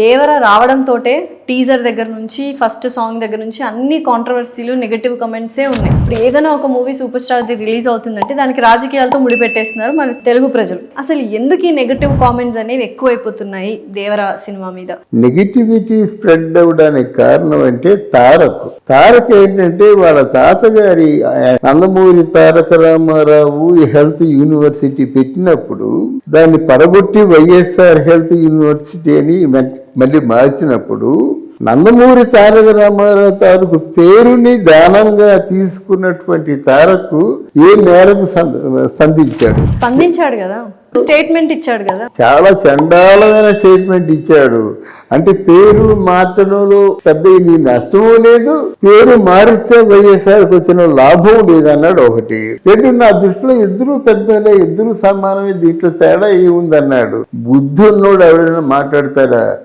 దేవర రావడంతోటే teaser దగ్గర నుంచి first song దగ్గర నుంచి అన్ని కాంట్రవర్సీలు నెగటివ్ కమెంట్సే ఉన్నాయి. ఇప్పుడు ఏదైనా ఒక మూవీ సూపర్ స్టార్ రిలీజ్ అవుతుందంటే దానికి రాజకీయాలతో ముడిపెట్టేస్తున్నారు మన తెలుగు ప్రజలు. అసలు ఎందుకు ఈ నెగటివ్ కామెంట్స్ అనేవి ఎక్కువైపోతున్నాయి దేవర సినిమా మీద? నెగిటివిటీ స్ప్రెడ్ అవ్వడానికి కారణం అంటే తారక్ ఏంటంటే వాళ్ళ తాతగారి నందమూరి తారక రామారావు హెల్త్ యూనివర్సిటీ పెట్టినప్పుడు దాన్ని పడగొట్టి వైఎస్ఆర్ హెల్త్ యూనివర్సిటీ అని మళ్ళీ మార్చినప్పుడు నందమూరి తారక రామారావు తాలూకు పేరుని దానంగా తీసుకున్నటువంటి తారకు ఏ మేరకు స్పందించాడు కదా, స్టేట్మెంట్ ఇచ్చాడు కదా, చాలా చండాలమైన స్టేట్మెంట్ ఇచ్చాడు. అంటే పేరు మార్చడంలో పెద్ద నష్టమూ లేదు, పేరు మారిస్తే వైఎస్ఆర్కి వచ్చిన లాభం లేదన్నాడు ఒకటి. రెండు, నా దృష్టిలో ఇద్దరు పెద్దలే, ఇద్దరు సమానమే, దీంట్లో తేడా ఏముందన్నాడు. బుద్ధి ఉన్నోడు ఎవరైనా మాట్లాడతాడా?